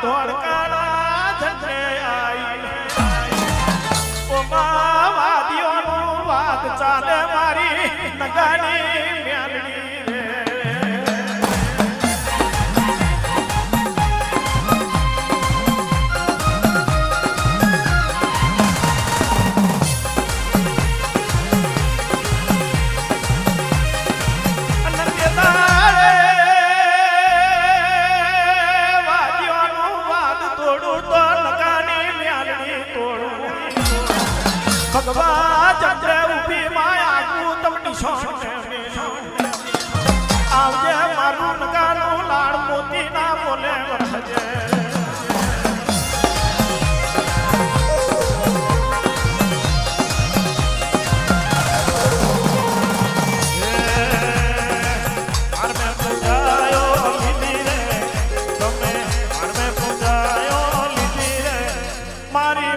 ધોળકાના જને આઈ ઓ વાદીઓનું વાત ચાલે મારી નગાની મ્યાલડી રે ભગવા ચંદ્ર ઉભી માયા તું તમની સોને આવજે મારું નગાનું લાડ મોતી ના બોલે વરજે મારી